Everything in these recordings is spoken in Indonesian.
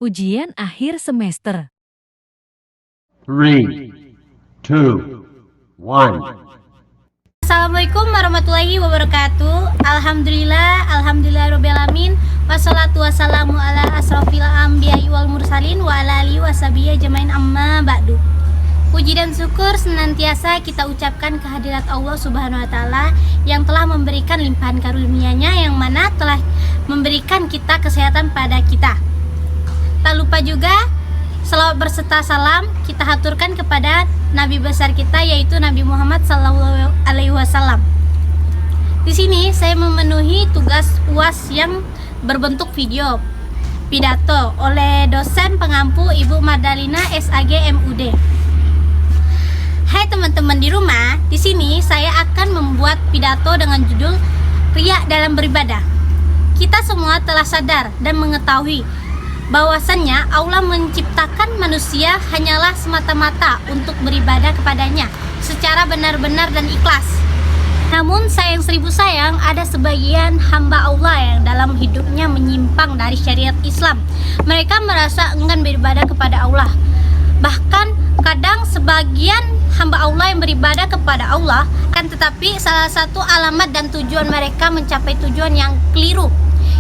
Ujian akhir semester. 3, 2, 1. Assalamualaikum warahmatullahi wabarakatuh. Alhamdulillahirobbilalamin. Wassalatu wassalamu ala asrofil anbiya'i wal mursalin wa ala alihi washabihi ajmain amma ba'du. Puji dan syukur senantiasa kita ucapkan kehadirat Allah Subhanahu wa taala yang telah memberikan limpahan karunia-Nya, yang mana telah memberikan kita kesehatan pada kita. Tak lupa juga selawat berserta salam kita haturkan kepada Nabi besar kita, yaitu Nabi Muhammad SAW. Di sini saya memenuhi tugas UAS yang berbentuk video pidato oleh dosen pengampu Ibu Madalina SAG MUD. Hai teman-teman di rumah, di sini saya akan membuat pidato dengan judul Riya dalam beribadah. Kita semua telah sadar dan mengetahui bahwasannya Allah menciptakan manusia hanyalah semata-mata untuk beribadah kepadanya secara benar-benar dan ikhlas. Namun sayang seribu sayang, ada sebagian hamba Allah yang dalam hidupnya menyimpang dari syariat Islam. Mereka merasa enggan beribadah kepada Allah. Bahkan kadang sebagian hamba Allah yang beribadah kepada Allah, kan tetapi salah satu alamat dan tujuan mereka mencapai tujuan yang keliru.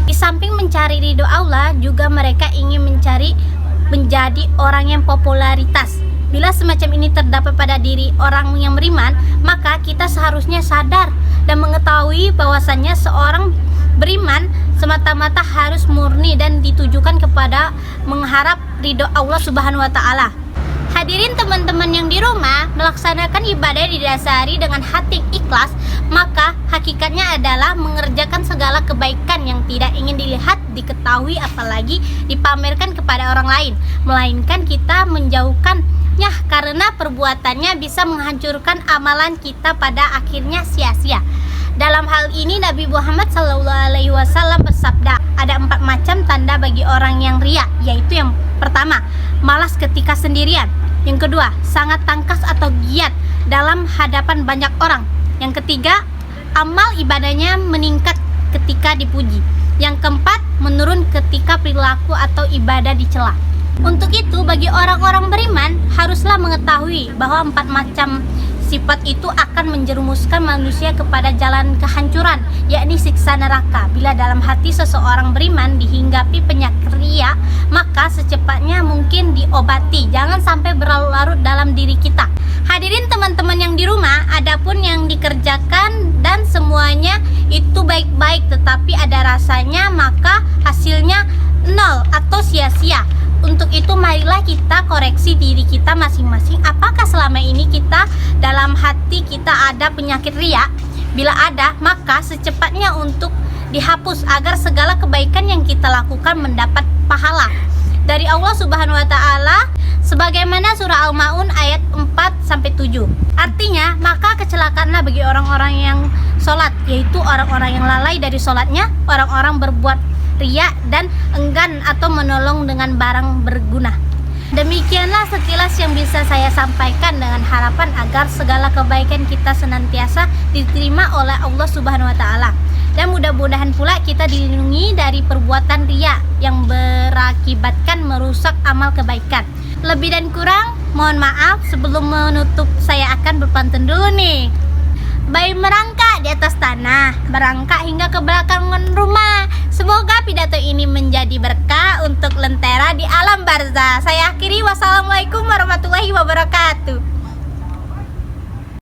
Di samping mencari ridho Allah, juga mereka ingin menjadi orang yang popularitas. Bila semacam ini terdapat pada diri orang yang beriman, maka kita seharusnya sadar dan mengetahui bahwasannya seorang beriman semata-mata harus murni dan ditujukan kepada mengharap ridho Allah Subhanahu wa taala. Hadirin teman-teman yang di rumah, melaksanakan ibadah didasari dengan hati ikhlas, maka hakikatnya adalah mengerjakan segala kebaikan yang tidak ingin dilihat, diketahui, apalagi dipamerkan kepada orang lain, melainkan kita menjauhkannya karena perbuatannya bisa menghancurkan amalan kita pada akhirnya sia-sia. Dalam hal ini Nabi Muhammad SAW bersabda, ada 4 macam tanda bagi orang yang riya, yaitu yang pertama, malas ketika sendirian. Yang kedua, sangat tangkas atau giat dalam hadapan banyak orang. Yang ketiga, amal ibadahnya meningkat ketika dipuji. Yang keempat, menurun ketika perilaku atau ibadah dicela. Untuk itu, bagi orang-orang beriman haruslah mengetahui bahwa 4 macam sifat itu akan menjerumuskan manusia kepada jalan kehancuran, yakni siksa neraka. Bila dalam hati seseorang beriman dihinggapi penyakit riya, maka secepatnya mungkin diobati. Jangan sampai berlarut-larut dalam diri kita. Hadirin teman-teman yang di rumah, adapun yang dikerjakan dan semuanya itu baik-baik, tetapi ada rasanya, maka hasilnya nol atau sia-sia. Untuk itu marilah kita koreksi diri kita masing-masing. Apakah selama ini kita dalam hati kita ada penyakit riya? Bila ada, maka secepatnya untuk dihapus agar segala kebaikan yang kita lakukan mendapat pahala dari Allah Subhanahu wa taala, sebagaimana surah Al-Maun ayat 4-7. Artinya, maka kecelakaanlah bagi orang-orang yang sholat, yaitu orang-orang yang lalai dari sholatnya, orang-orang berbuat riya dan enggan atau menolong dengan barang berguna. Demikianlah sekilas yang bisa saya sampaikan, dengan harapan agar segala kebaikan kita senantiasa diterima oleh Allah Subhanahu wa taala. Dan mudah-mudahan pula kita dilindungi dari perbuatan riya yang berakibatkan merusak amal kebaikan. Lebih dan kurang mohon maaf. Sebelum menutup, saya akan berpantun dulu nih. Bayi merangkak di atas tanah, berangkat hingga ke belakang rumah. Semoga pidato ini menjadi berkah untuk lentera di alam barzah. Saya akhiri, wassalamualaikum warahmatullahi wabarakatuh.